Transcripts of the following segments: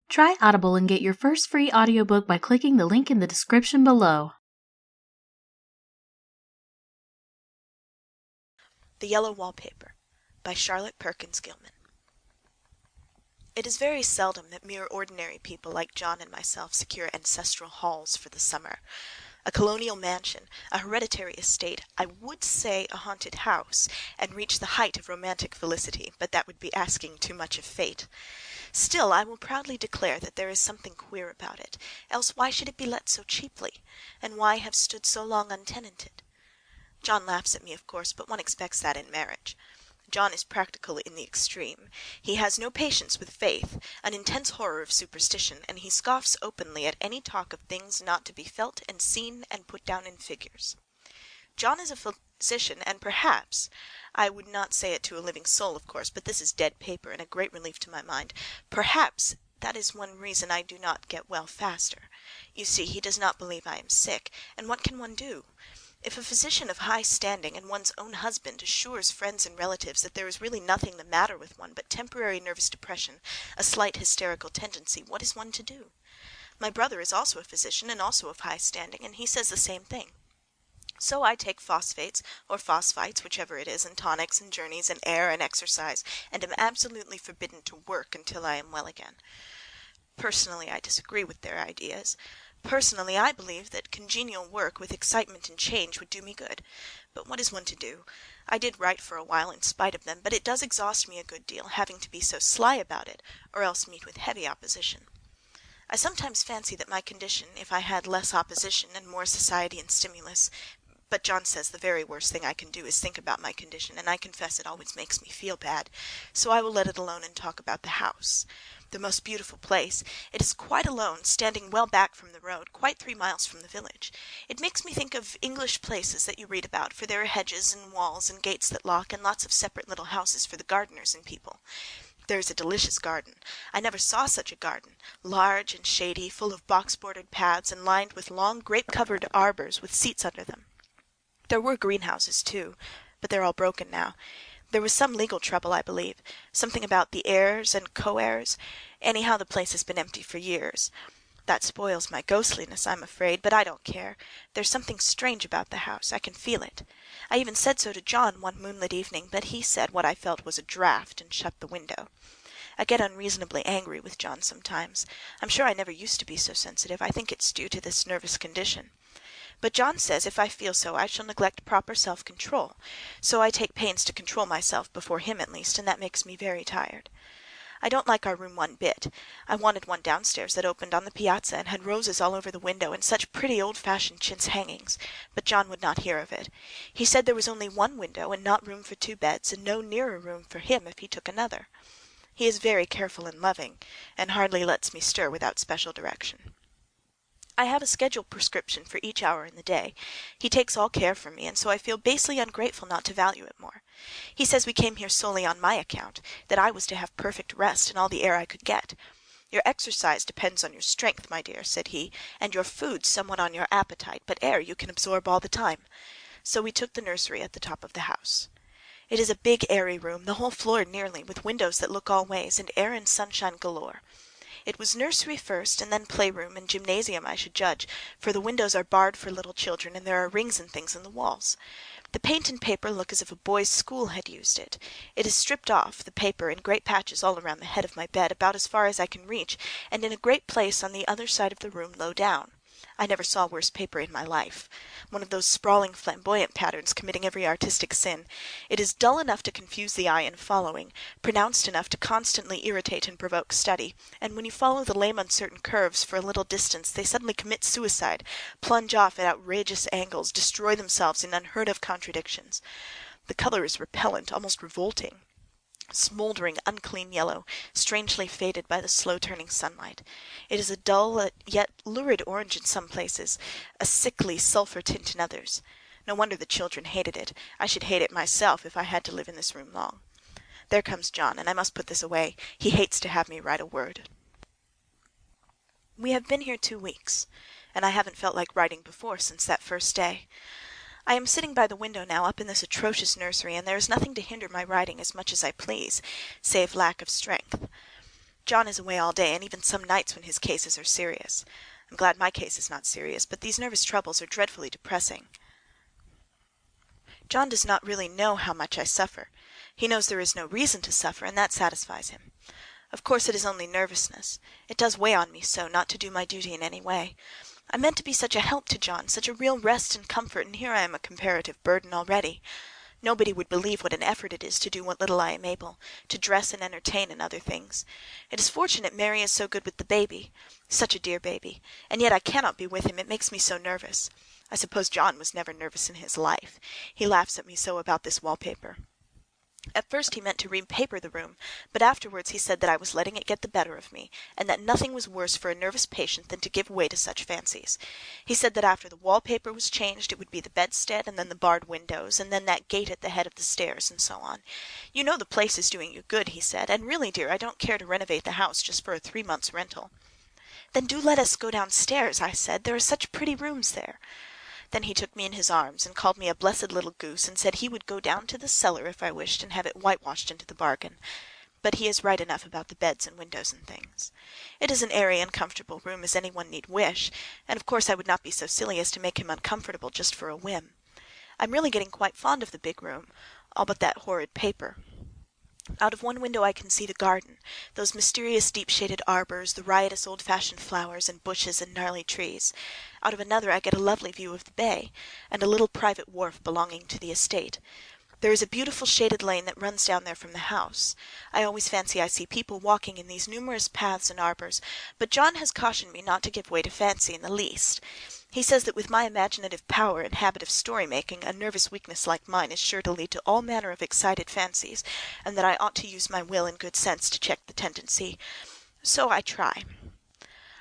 Try Audible and get your first free audiobook by clicking the link in the description below. The Yellow Wallpaper by Charlotte Perkins Gilman. It is very seldom that mere ordinary people like John and myself secure ancestral halls for the summer. A colonial mansion, a hereditary estate, I would say a haunted house, and reach the height of romantic felicity, but that would be asking too much of fate. Still, I will proudly declare that there is something queer about it, else why should it be let so cheaply, and why have stood so long untenanted? John laughs at me, of course, but one expects that in marriage. John is practical in the extreme. He has no patience with faith, an intense horror of superstition, and he scoffs openly at any talk of things not to be felt and seen and put down in figures. John is a physician, and perhaps, I would not say it to a living soul, of course, but this is dead paper, and a great relief to my mind, perhaps that is one reason I do not get well faster. You see, he does not believe I am sick, and what can one do? If a physician of high standing and one's own husband assures friends and relatives that there is really nothing the matter with one but temporary nervous depression, a slight hysterical tendency, what is one to do? My brother is also a physician and also of high standing, and he says the same thing. So I take phosphates, or phosphites, whichever it is, and tonics and journeys and air and exercise, and am absolutely forbidden to work until I am well again. Personally, I disagree with their ideas. Personally, I believe that congenial work with excitement and change would do me good. But what is one to do? I did write for a while in spite of them, but it does exhaust me a good deal, having to be so sly about it, or else meet with heavy opposition. I sometimes fancy that my condition, if I had less opposition and more society and stimulus— but John says the very worst thing I can do is think about my condition, and I confess it always makes me feel bad, so I will let it alone and talk about the house. The most beautiful place. It is quite alone, standing well back from the road, quite 3 miles from the village. It makes me think of English places that you read about, for there are hedges and walls and gates that lock, and lots of separate little houses for the gardeners and people. There is a delicious garden. I never saw such a garden, large and shady, full of box-bordered paths, and lined with long grape-covered arbors with seats under them. There were greenhouses, too, but they're all broken now. There was some legal trouble, I believe, something about the heirs and co-heirs. Anyhow, the place has been empty for years. That spoils my ghostliness, I'm afraid, but I don't care. There's something strange about the house. I can feel it. I even said so to John one moonlit evening, but he said what I felt was a draught and shut the window. I get unreasonably angry with John sometimes. I'm sure I never used to be so sensitive. I think it's due to this nervous condition. But John says if I feel so I shall neglect proper self-control, so I take pains to control myself, before him at least, and that makes me very tired. I don't like our room one bit. I wanted one downstairs that opened on the piazza and had roses all over the window and such pretty old-fashioned chintz hangings, but John would not hear of it. He said there was only one window and not room for 2 beds, and no nearer room for him if he took another. He is very careful and loving, and hardly lets me stir without special direction. I have a scheduled prescription for each hour in the day. He takes all care for me, and so I feel basely ungrateful not to value it more. He says we came here solely on my account, that I was to have perfect rest and all the air I could get. Your exercise depends on your strength, my dear, said he, and your food somewhat on your appetite, but air you can absorb all the time. So we took the nursery at the top of the house. It is a big, airy room, the whole floor nearly, with windows that look all ways, and air and sunshine galore. It was nursery first, and then playroom and gymnasium, I should judge, for the windows are barred for little children, and there are rings and things in the walls. The paint and paper look as if a boys' school had used it. It is stripped off, the paper, in great patches all around the head of my bed, about as far as I can reach, and in a great place on the other side of the room low down. I never saw worse paper in my life. One of those sprawling, flamboyant patterns committing every artistic sin. It is dull enough to confuse the eye in following, pronounced enough to constantly irritate and provoke study, and when you follow the lame uncertain curves for a little distance they suddenly commit suicide, plunge off at outrageous angles, destroy themselves in unheard-of contradictions. The color is repellent, almost revolting. Smoldering, unclean yellow, strangely faded by the slow-turning sunlight. It is a dull, yet lurid orange in some places, a sickly sulphur tint in others. No wonder the children hated it. I should hate it myself if I had to live in this room long. There comes John, and I must put this away. He hates to have me write a word. We have been here 2 weeks, and I haven't felt like writing before since that first day. I am sitting by the window now up in this atrocious nursery, and there is nothing to hinder my writing as much as I please, save lack of strength. John is away all day, and even some nights when his cases are serious. I'm glad my case is not serious, but these nervous troubles are dreadfully depressing. John does not really know how much I suffer. He knows there is no reason to suffer, and that satisfies him. Of course it is only nervousness. It does weigh on me so, not to do my duty in any way. I meant to be such a help to John, such a real rest and comfort, and here I am a comparative burden already. Nobody would believe what an effort it is to do what little I am able, to dress and entertain and other things. It is fortunate Mary is so good with the baby. Such a dear baby. And yet I cannot be with him, it makes me so nervous. I suppose John was never nervous in his life. He laughs at me so about this wallpaper. At first he meant to repaper the room, but afterwards he said that I was letting it get the better of me, and that nothing was worse for a nervous patient than to give way to such fancies. He said that after the wallpaper was changed it would be the bedstead, and then the barred windows, and then that gate at the head of the stairs, and so on. You know the place is doing you good, he said, and really, dear, I don't care to renovate the house just for a 3 months' rental. Then do let us go downstairs, I said. There are such pretty rooms there. Then he took me in his arms, and called me a blessed little goose, and said he would go down to the cellar if I wished, and have it whitewashed into the bargain. But he is right enough about the beds and windows and things. It is an airy and comfortable room as any one need wish, and of course I would not be so silly as to make him uncomfortable just for a whim. I'm really getting quite fond of the big room, all but that horrid paper. Out of one window I can see the garden, those mysterious deep-shaded arbors, the riotous old-fashioned flowers and bushes and gnarly trees. Out of another I get a lovely view of the bay, and a little private wharf belonging to the estate. There is a beautiful shaded lane that runs down there from the house. I always fancy I see people walking in these numerous paths and arbors, but John has cautioned me not to give way to fancy in the least. He says that with my imaginative power and habit of story-making, a nervous weakness like mine is sure to lead to all manner of excited fancies, and that I ought to use my will and good sense to check the tendency. So I try.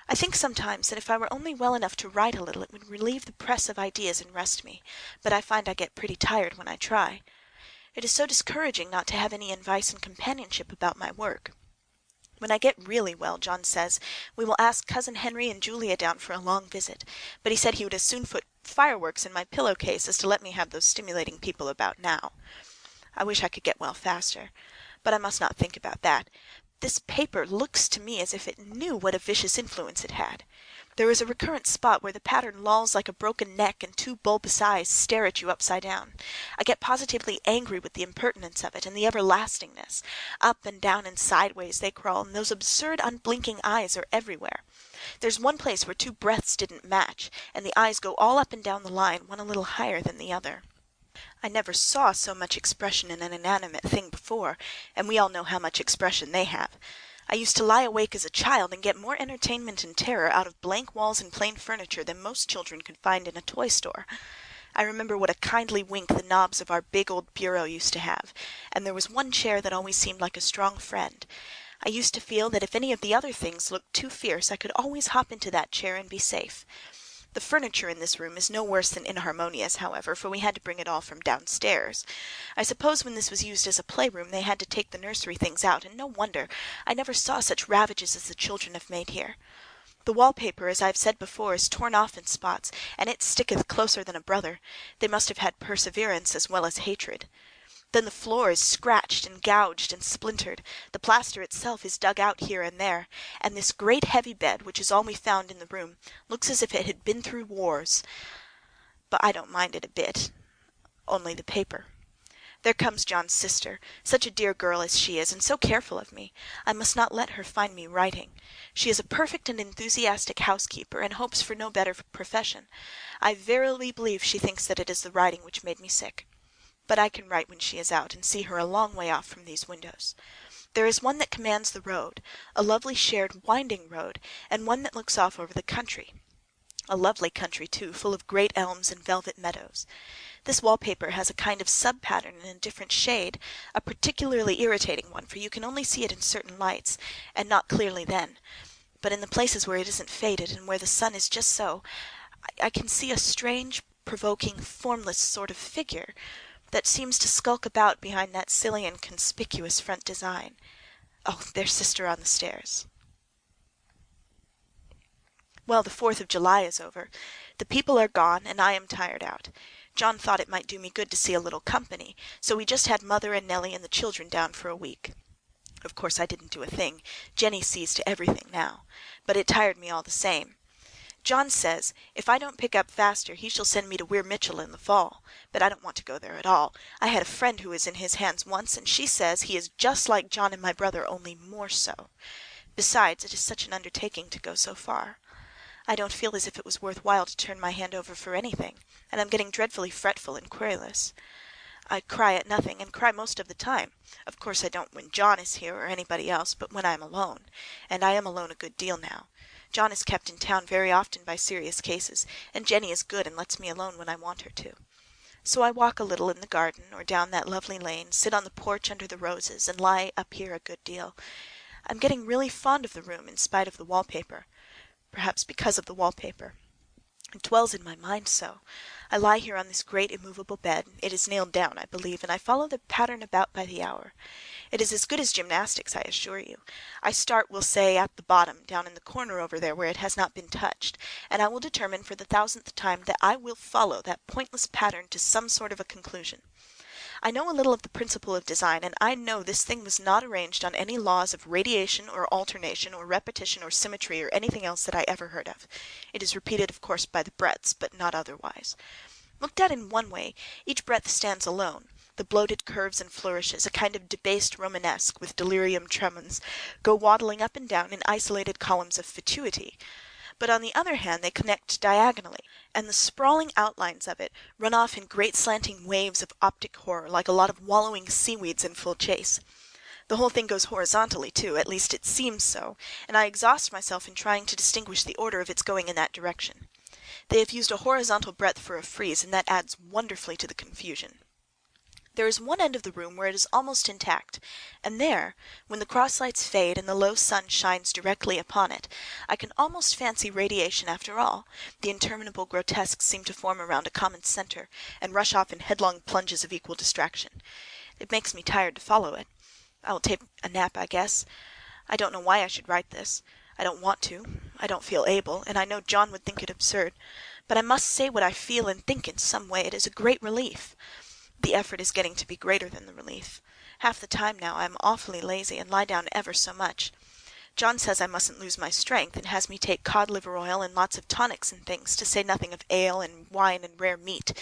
I think sometimes that if I were only well enough to write a little, it would relieve the press of ideas and rest me, but I find I get pretty tired when I try. It is so discouraging not to have any advice and companionship about my work. When I get really well, John says, we will ask Cousin Henry and Julia down for a long visit, but he said he would as soon put fireworks in my pillow-case as to let me have those stimulating people about now. I wish I could get well faster, but I must not think about that. This paper looks to me as if it knew what a vicious influence it had. There is a recurrent spot where the pattern lolls like a broken neck and 2 bulbous eyes stare at you upside down. I get positively angry with the impertinence of it and the everlastingness. Up and down and sideways they crawl, and those absurd unblinking eyes are everywhere. There's one place where 2 breaths didn't match, and the eyes go all up and down the line, one a little higher than the other. I never saw so much expression in an inanimate thing before, and we all know how much expression they have. I used to lie awake as a child and get more entertainment and terror out of blank walls and plain furniture than most children could find in a toy store. I remember what a kindly wink the knobs of our big old bureau used to have, and there was one chair that always seemed like a strong friend. I used to feel that if any of the other things looked too fierce, I could always hop into that chair and be safe. The furniture in this room is no worse than inharmonious, however, for we had to bring it all from downstairs. I suppose when this was used as a playroom they had to take the nursery things out, and no wonder. I never saw such ravages as the children have made here. The wallpaper, as I have said before, is torn off in spots, and it sticketh closer than a brother. They must have had perseverance as well as hatred. Then the floor is scratched and gouged and splintered, the plaster itself is dug out here and there, and this great heavy bed, which is all we found in the room, looks as if it had been through wars. But I don't mind it a bit, only the paper. There comes John's sister, such a dear girl as she is, and so careful of me. I must not let her find me writing. She is a perfect and enthusiastic housekeeper, and hopes for no better profession. I verily believe she thinks that it is the writing which made me sick. But I can write when she is out, and see her a long way off from these windows. There is one that commands the road, a lovely shared winding road, and one that looks off over the country. A lovely country, too, full of great elms and velvet meadows. This wallpaper has a kind of sub-pattern in a different shade, a particularly irritating one, for you can only see it in certain lights, and not clearly then. But in the places where it isn't faded, and where the sun is just so, I can see a strange, provoking, formless sort of figure that seems to skulk about behind that silly and conspicuous front design. Oh, there's sister on the stairs. Well, the 4th of July is over. The people are gone, and I am tired out. John thought it might do me good to see a little company, so we just had Mother and Nellie and the children down for a week. Of course I didn't do a thing. Jenny sees to everything now. But it tired me all the same. John says if I don't pick up faster he shall send me to Weir Mitchell in the fall, but I don't want to go there at all. I had a friend who was in his hands once, and she says he is just like John and my brother, only more so. Besides, it is such an undertaking to go so far. I don't feel as if it was worth while to turn my hand over for anything, and I'm getting dreadfully fretful and querulous. I cry at nothing, and cry most of the time. Of course I don't when John is here or anybody else, but when I am alone, and I am alone a good deal now. John is kept in town very often by serious cases, and Jenny is good and lets me alone when I want her to. So I walk a little in the garden, or down that lovely lane, sit on the porch under the roses, and lie up here a good deal. I'm getting really fond of the room in spite of the wallpaper. Perhaps because of the wallpaper. It dwells in my mind so. I lie here on this great immovable bed. It is nailed down, I believe, and I follow the pattern about by the hour. It is as good as gymnastics, I assure you. I start, we'll say, at the bottom, down in the corner over there where it has not been touched, and I will determine for the 1000th time that I will follow that pointless pattern to some sort of a conclusion. I know a little of the principle of design, and I know this thing was not arranged on any laws of radiation or alternation or repetition or symmetry or anything else that I ever heard of. It is repeated, of course, by the breadths, but not otherwise. Looked at in one way, each breadth stands alone. The bloated curves and flourishes, a kind of debased Romanesque with delirium tremens, go waddling up and down in isolated columns of fatuity. But on the other hand they connect diagonally, and the sprawling outlines of it run off in great slanting waves of optic horror, like a lot of wallowing seaweeds in full chase. The whole thing goes horizontally, too, at least it seems so, and I exhaust myself in trying to distinguish the order of its going in that direction. They have used a horizontal breadth for a frieze, and that adds wonderfully to the confusion. There is one end of the room where it is almost intact, and there, when the cross-lights fade and the low sun shines directly upon it, I can almost fancy radiation after all. The interminable grotesques seem to form around a common centre, and rush off in headlong plunges of equal distraction. It makes me tired to follow it. I will take a nap, I guess. I don't know why I should write this. I don't want to. I don't feel able, and I know John would think it absurd. But I must say what I feel and think in some way. It is a great relief. The effort is getting to be greater than the relief. Half the time now I am awfully lazy, and lie down ever so much. John says I mustn't lose my strength, and has me take cod-liver oil and lots of tonics and things, to say nothing of ale and wine and rare meat.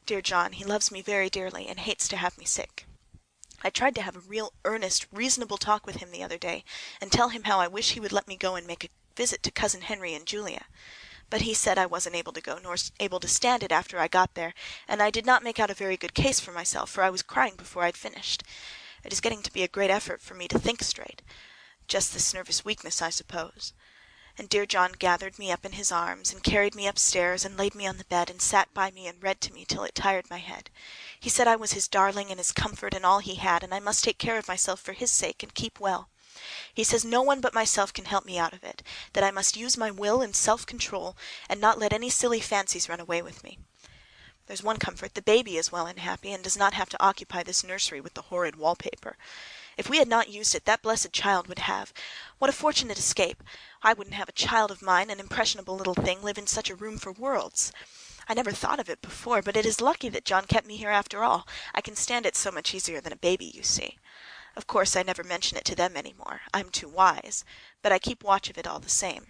Dear John, he loves me very dearly, and hates to have me sick. I tried to have a real earnest, reasonable talk with him the other day, and tell him how I wish he would let me go and make a visit to Cousin Henry and Julia. But he said I wasn't able to go, nor able to stand it after I got there, and I did not make out a very good case for myself, for I was crying before I'd finished. It is getting to be a great effort for me to think straight. Just this nervous weakness, I suppose. And dear John gathered me up in his arms, and carried me upstairs, and laid me on the bed, and sat by me and read to me till it tired my head. He said I was his darling and his comfort and all he had, and I must take care of myself for his sake, and keep well. He says no one but myself can help me out of it, that I must use my will and self-control, and not let any silly fancies run away with me. There's one comfort, the baby is well and happy, and does not have to occupy this nursery with the horrid wallpaper. If we had not used it, that blessed child would have. What a fortunate escape! I wouldn't have a child of mine, an impressionable little thing, live in such a room for worlds. I never thought of it before, but it is lucky that John kept me here after all. I can stand it so much easier than a baby, you see. Of course, I never mention it to them any more. I'm too wise. But I keep watch of it all the same.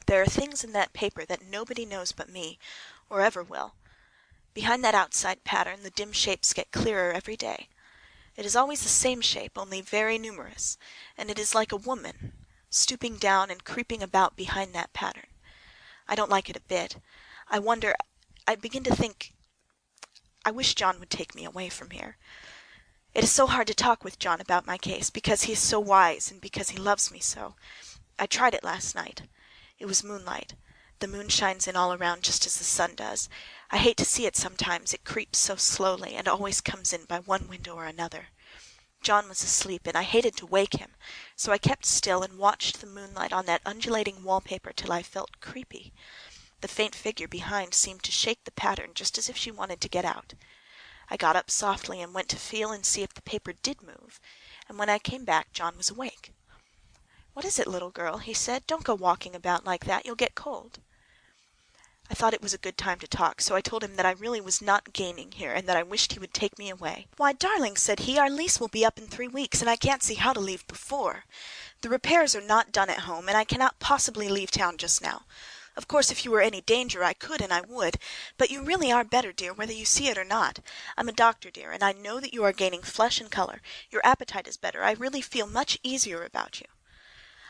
There are things in that paper that nobody knows but me, or ever will. Behind that outside pattern the dim shapes get clearer every day. It is always the same shape, only very numerous, and it is like a woman, stooping down and creeping about behind that pattern. I don't like it a bit. I begin to think, I wish John would take me away from here. It is so hard to talk with John about my case, because he is so wise, and because he loves me so. I tried it last night. It was moonlight. The moon shines in all around just as the sun does. I hate to see it sometimes, it creeps so slowly, and always comes in by one window or another. John was asleep, and I hated to wake him, so I kept still and watched the moonlight on that undulating wallpaper till I felt creepy. The faint figure behind seemed to shake the pattern just as if she wanted to get out. I got up softly and went to feel and see if the paper did move, and when I came back John was awake. "What is it, little girl?" he said. "Don't go walking about like that. You'll get cold." I thought it was a good time to talk, so I told him that I really was not gaining here, and that I wished he would take me away. "Why, darling," said he, "our lease will be up in 3 weeks, and I can't see how to leave before. The repairs are not done at home, and I cannot possibly leave town just now. Of course, if you were any danger, I could and I would, but you really are better, dear, whether you see it or not. I'm a doctor, dear, and I know that you are gaining flesh and color. Your appetite is better. I really feel much easier about you."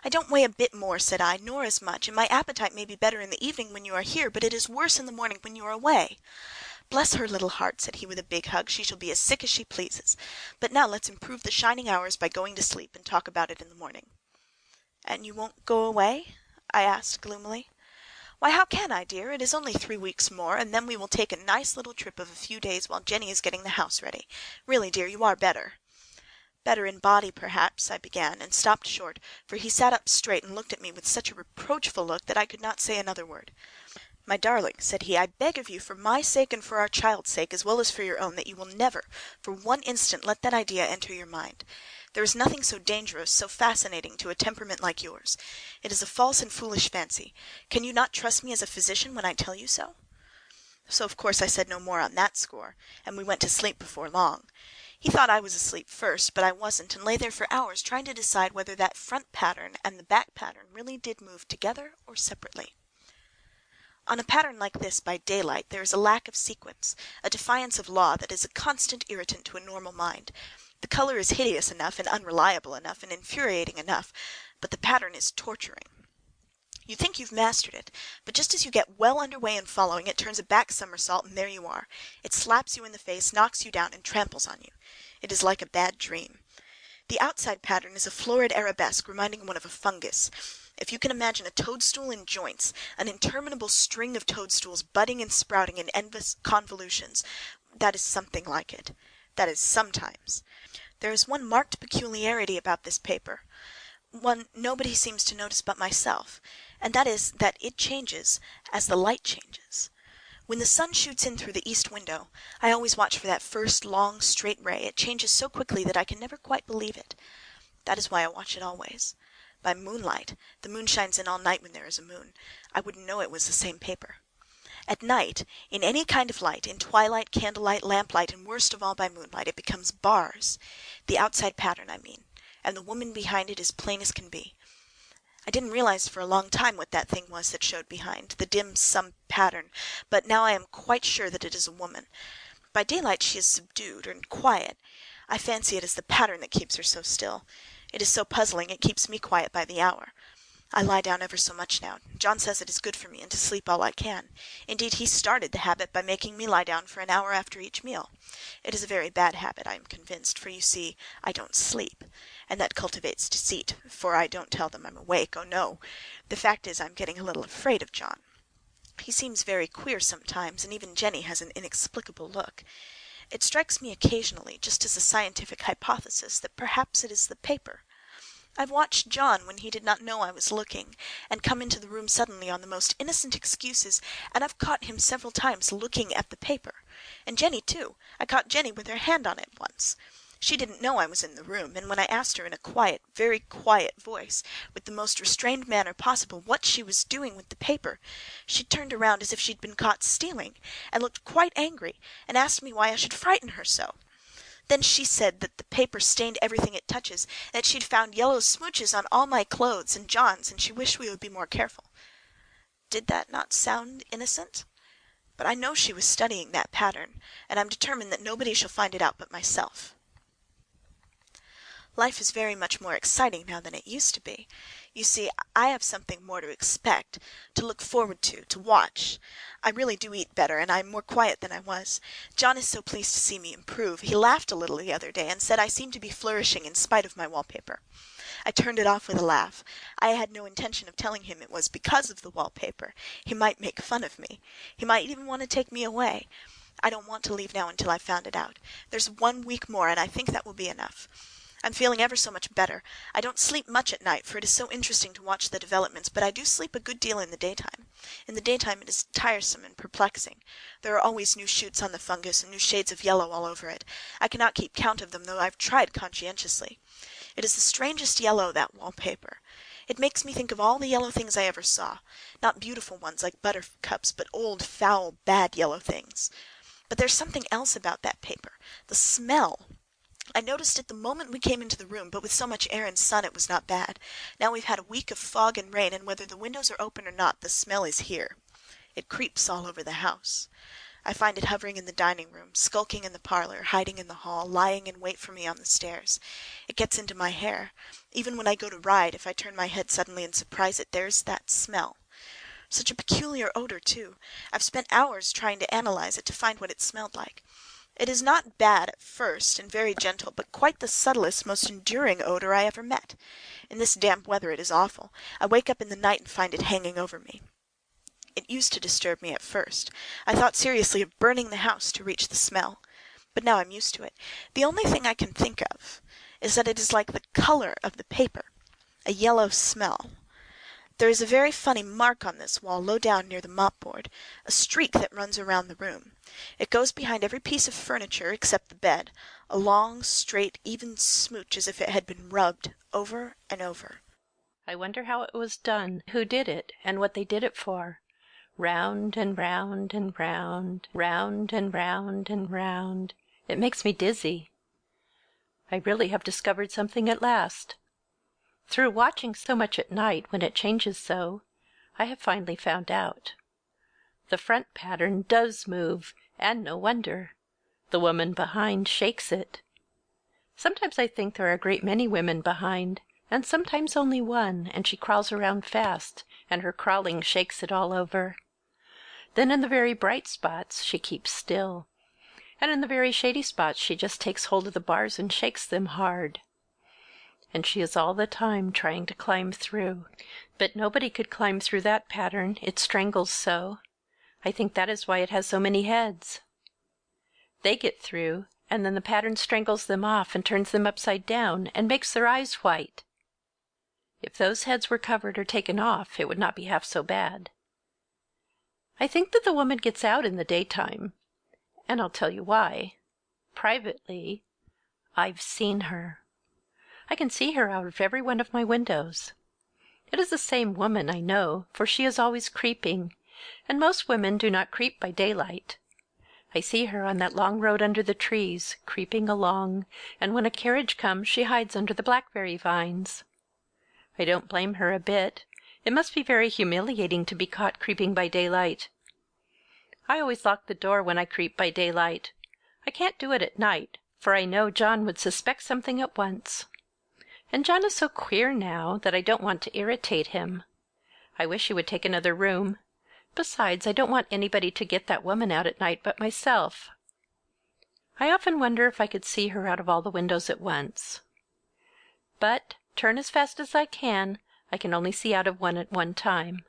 "I don't weigh a bit more," said I, "nor as much, and my appetite may be better in the evening when you are here, but it is worse in the morning when you are away." "Bless her little heart," said he with a big hug, "she shall be as sick as she pleases. But now let's improve the shining hours by going to sleep, and talk about it in the morning." "And you won't go away?" I asked gloomily. "Why, how can I, dear? It is only 3 weeks more, and then we will take a nice little trip of a few days while Jenny is getting the house ready. Really, dear, you are better." "Better in body, perhaps," I began, and stopped short, for he sat up straight and looked at me with such a reproachful look that I could not say another word. "My darling," said he, "I beg of you, for my sake and for our child's sake, as well as for your own, that you will never, for one instant, let that idea enter your mind. There is nothing so dangerous, so fascinating, to a temperament like yours. It is a false and foolish fancy. Can you not trust me as a physician when I tell you so?" So of course I said no more on that score, and we went to sleep before long. He thought I was asleep first, but I wasn't, and lay there for hours trying to decide whether that front pattern and the back pattern really did move together or separately. On a pattern like this by daylight there is a lack of sequence, a defiance of law that is a constant irritant to a normal mind. The color is hideous enough and unreliable enough and infuriating enough, but the pattern is torturing. You think you've mastered it, but just as you get well under way in following, it turns a back somersault, and there you are. It slaps you in the face, knocks you down, and tramples on you. It is like a bad dream. The outside pattern is a florid arabesque reminding one of a fungus. If you can imagine a toadstool in joints, an interminable string of toadstools budding and sprouting in endless convolutions, that is something like it. That is sometimes. There is one marked peculiarity about this paper, one nobody seems to notice but myself, and that is that it changes as the light changes. When the sun shoots in through the east window, I always watch for that first long, straight ray. It changes so quickly that I can never quite believe it. That is why I watch it always. By moonlight, the moon shines in all night when there is a moon, I wouldn't know it was the same paper. At night, in any kind of light, in twilight, candlelight, lamplight, and worst of all by moonlight, it becomes bars. The outside pattern, I mean, and the woman behind it as plain as can be. I didn't realize for a long time what that thing was that showed behind, the dim some pattern, but now I am quite sure that it is a woman. By daylight she is subdued and quiet. I fancy it is the pattern that keeps her so still. It is so puzzling, it keeps me quiet by the hour. I lie down ever so much now. John says it is good for me, and to sleep all I can. Indeed, he started the habit by making me lie down for an hour after each meal. It is a very bad habit, I am convinced, for you see, I don't sleep, and that cultivates deceit, for I don't tell them I'm awake, oh no! The fact is, I'm getting a little afraid of John. He seems very queer sometimes, and even Jenny has an inexplicable look. It strikes me occasionally, just as a scientific hypothesis, that perhaps it is the paper. I've watched John when he did not know I was looking, and come into the room suddenly on the most innocent excuses, and I've caught him several times looking at the paper. And Jenny, too. I caught Jenny with her hand on it once. She didn't know I was in the room, and when I asked her in a quiet, very quiet voice, with the most restrained manner possible, what she was doing with the paper, she turned around as if she'd been caught stealing, and looked quite angry, and asked me why I should frighten her so. Then she said that the paper stained everything it touches, that she'd found yellow smooches on all my clothes and John's, and she wished we would be more careful. Did that not sound innocent? But I know she was studying that pattern, and I'm determined that nobody shall find it out but myself. Life is very much more exciting now than it used to be. You see, I have something more to expect, to look forward to watch. I really do eat better, and I am more quiet than I was. John is so pleased to see me improve. He laughed a little the other day, and said I seemed to be flourishing in spite of my wallpaper. I turned it off with a laugh. I had no intention of telling him it was because of the wallpaper. He might make fun of me. He might even want to take me away. I don't want to leave now until I've found it out. There's 1 week more, and I think that will be enough. I'm feeling ever so much better. I don't sleep much at night, for it is so interesting to watch the developments, but I do sleep a good deal in the daytime. In the daytime it is tiresome and perplexing. There are always new shoots on the fungus, and new shades of yellow all over it. I cannot keep count of them, though I've tried conscientiously. It is the strangest yellow, that wallpaper. It makes me think of all the yellow things I ever saw. Not beautiful ones like buttercups, but old, foul, bad yellow things. But there's something else about that paper. The smell. I noticed it the moment we came into the room, but with so much air and sun it was not bad. Now we've had a week of fog and rain, and whether the windows are open or not, the smell is here. It creeps all over the house. I find it hovering in the dining room, skulking in the parlor, hiding in the hall, lying in wait for me on the stairs. It gets into my hair. Even when I go to ride, if I turn my head suddenly and surprise it, there's that smell. Such a peculiar odor, too. I've spent hours trying to analyze it, to find what it smelled like. It is not bad at first, and very gentle, but quite the subtlest, most enduring odor I ever met. In this damp weather it is awful. I wake up in the night and find it hanging over me. It used to disturb me at first. I thought seriously of burning the house to reach the smell. But now I'm used to it. The only thing I can think of is that it is like the color of the paper, a yellow smell. There is a very funny mark on this wall, low down near the mop-board, a streak that runs around the room. It goes behind every piece of furniture except the bed, a long, straight, even smooch as if it had been rubbed over and over. I wonder how it was done, who did it, and what they did it for. Round and round and round, round and round and round. It makes me dizzy. I really have discovered something at last. Through watching so much at night when it changes so, I have finally found out. The front pattern does move, and no wonder. The woman behind shakes it. Sometimes I think there are a great many women behind, and sometimes only one, and she crawls around fast, and her crawling shakes it all over. Then in the very bright spots she keeps still, and in the very shady spots she just takes hold of the bars and shakes them hard. And she is all the time trying to climb through. But nobody could climb through that pattern, it strangles so. I think that is why it has so many heads. They get through, and then the pattern strangles them off and turns them upside down and makes their eyes white. If those heads were covered or taken off, it would not be half so bad. I think that the woman gets out in the daytime, and I'll tell you why. Privately, I've seen her. I can see her out of every one of my windows. It is the same woman, I know, for she is always creeping, and most women do not creep by daylight. I see her on that long road under the trees, creeping along, and when a carriage comes she hides under the blackberry vines. I don't blame her a bit. It must be very humiliating to be caught creeping by daylight. I always lock the door when I creep by daylight. I can't do it at night, for I know John would suspect something at once. And John is so queer now that I don't want to irritate him. I wish he would take another room. Besides, I don't want anybody to get that woman out at night but myself. I often wonder if I could see her out of all the windows at once. But, turn as fast as I can only see out of one at one time.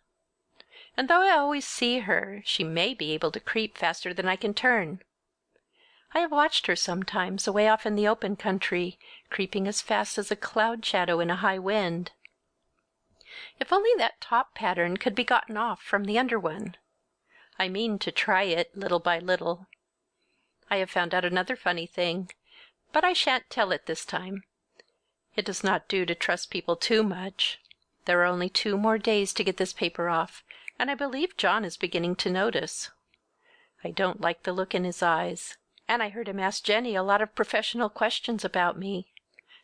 And though I always see her, she may be able to creep faster than I can turn. I have watched her sometimes, away off in the open country, creeping as fast as a cloud shadow in a high wind. If only that top pattern could be gotten off from the under one. I mean to try it little by little. I have found out another funny thing, but I shan't tell it this time. It does not do to trust people too much. There are only 2 more days to get this paper off, and I believe John is beginning to notice. I don't like the look in his eyes, and I heard him ask Jenny a lot of professional questions about me.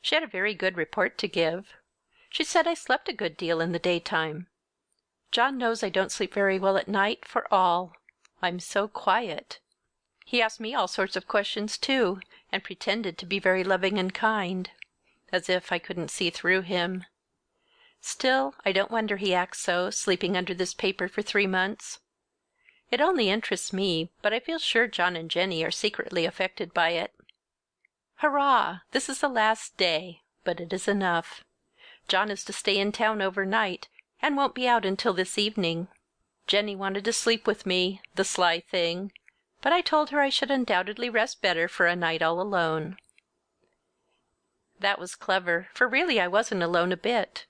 She had a very good report to give. She said I slept a good deal in the daytime. John knows I don't sleep very well at night, for all. I'm so quiet. He asked me all sorts of questions, too, and pretended to be very loving and kind, as if I couldn't see through him. Still, I don't wonder he acts so, sleeping under this paper for 3 months. It only interests me, but I feel sure John and Jenny are secretly affected by it. Hurrah! This is the last day, but it is enough. John is to stay in town overnight, and won't be out until this evening. Jenny wanted to sleep with me, the sly thing, but I told her I should undoubtedly rest better for a night all alone. That was clever, for really I wasn't alone a bit.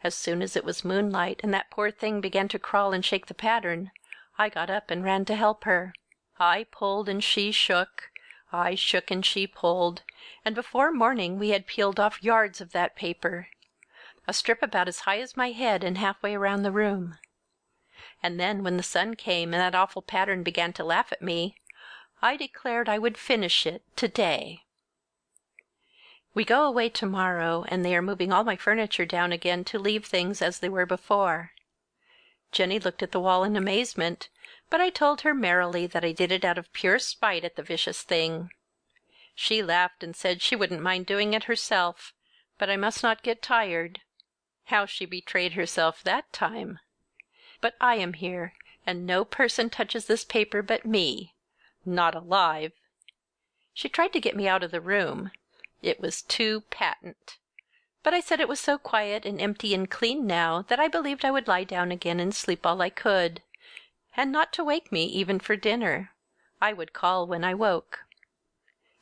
As soon as it was moonlight and that poor thing began to crawl and shake the pattern, I got up and ran to help her. I pulled and she shook. I shook and she pulled, and before morning we had peeled off yards of that paper. a strip about as high as my head and halfway around the room. And then when the sun came and that awful pattern began to laugh at me, I declared I would finish it today. We go away tomorrow, and they are moving all my furniture down again to leave things as they were before. Jenny looked at the wall in amazement, but I told her merrily that I did it out of pure spite at the vicious thing. She laughed and said she wouldn't mind doing it herself, but I must not get tired. How she betrayed herself that time! But I am here, and no person touches this paper but me. Not alive. She tried to get me out of the room. It was too patent. But I said it was so quiet and empty and clean now that I believed I would lie down again and sleep all I could, and not to wake me even for dinner. I would call when I woke.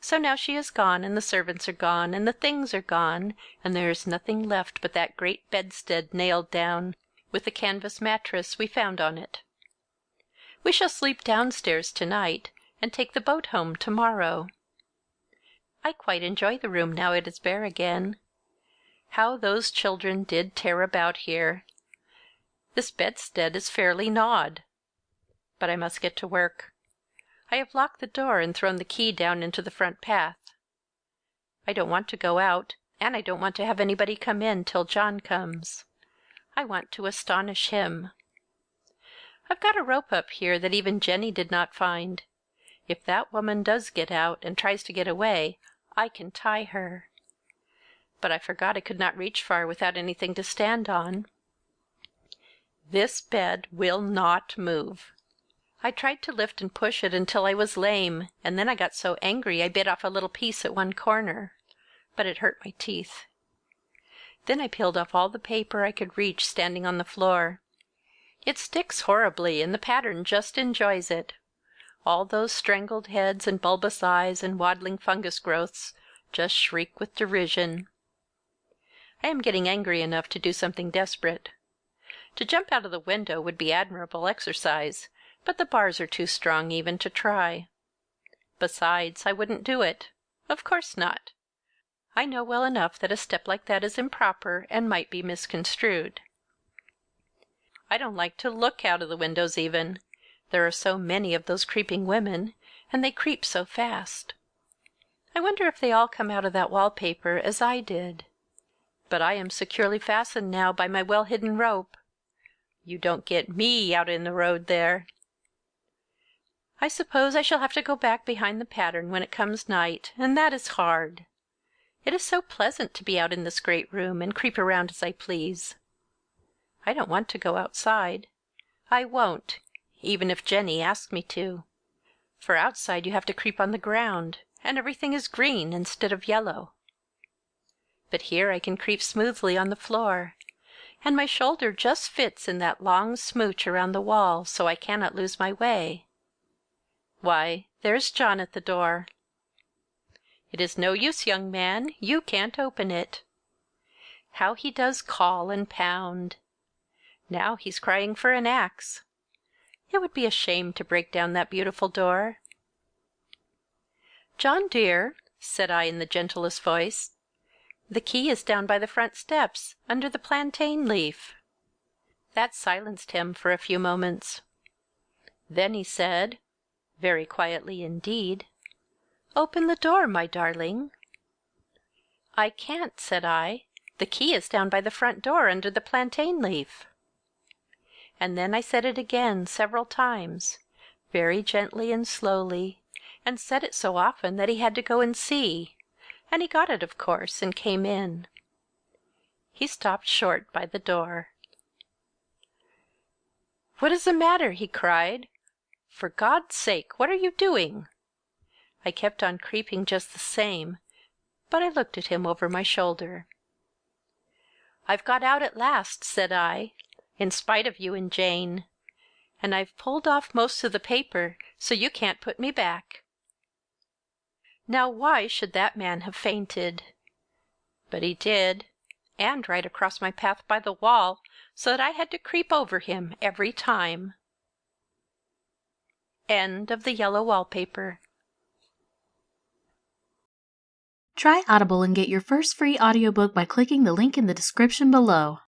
So now she is gone, and the servants are gone, and the things are gone, and there is nothing left but that great bedstead nailed down, with the canvas mattress we found on it. We shall sleep downstairs tonight, and take the boat home tomorrow. I quite enjoy the room now it is bare again. How those children did tear about here! This bedstead is fairly gnawed. But I must get to work. I have locked the door and thrown the key down into the front path. I don't want to go out, and I don't want to have anybody come in till John comes. I want to astonish him. I've got a rope up here that even Jenny did not find. If that woman does get out and tries to get away, I can tie her. But I forgot I could not reach far without anything to stand on. This bed will not move. I tried to lift and push it until I was lame, and then I got so angry I bit off a little piece at one corner, but it hurt my teeth. Then I peeled off all the paper I could reach standing on the floor. It sticks horribly, and the pattern just enjoys it. All those strangled heads and bulbous eyes and waddling fungus growths just shriek with derision. I am getting angry enough to do something desperate. To jump out of the window would be admirable exercise, but the bars are too strong even to try. Besides, I wouldn't do it. Of course not. I know well enough that a step like that is improper and might be misconstrued. I don't like to look out of the windows even. There are so many of those creeping women, and they creep so fast. I wonder if they all come out of that wallpaper as I did. But I am securely fastened now by my well-hidden rope. You don't get me out in the road there. I suppose I shall have to go back behind the pattern when it comes night, and that is hard. It is so pleasant to be out in this great room and creep around as I please. I don't want to go outside. I won't, even if Jenny asks me to. For outside you have to creep on the ground, and everything is green instead of yellow. But here I can creep smoothly on the floor, and my shoulder just fits in that long smooch around the wall, so I cannot lose my way. Why, there's John at the door. It is no use, young man, you can't open it. How he does call and pound! Now he's crying for an axe. It would be a shame to break down that beautiful door. "John, dear," said I in the gentlest voice, "the key is down by the front steps, under the plantain leaf." That silenced him for a few moments. Then he said, very quietly indeed, "Open the door, my darling." "I can't," said I. "The key is down by the front door under the plantain leaf." And then I said it again several times, very gently and slowly, and said it so often that he had to go and see, and he got it, of course, and came in. He stopped short by the door. "What is the matter?" he cried. "For God's sake, what are you doing?" I kept on creeping just the same, but I looked at him over my shoulder. "I've got out at last," said I, "in spite of you and Jane. And I've pulled off most of the paper, so you can't put me back." Now why should that man have fainted? But he did, and right across my path by the wall, so that I had to creep over him every time. End of the Yellow Wallpaper. Try Audible and get your first free audiobook by clicking the link in the description below.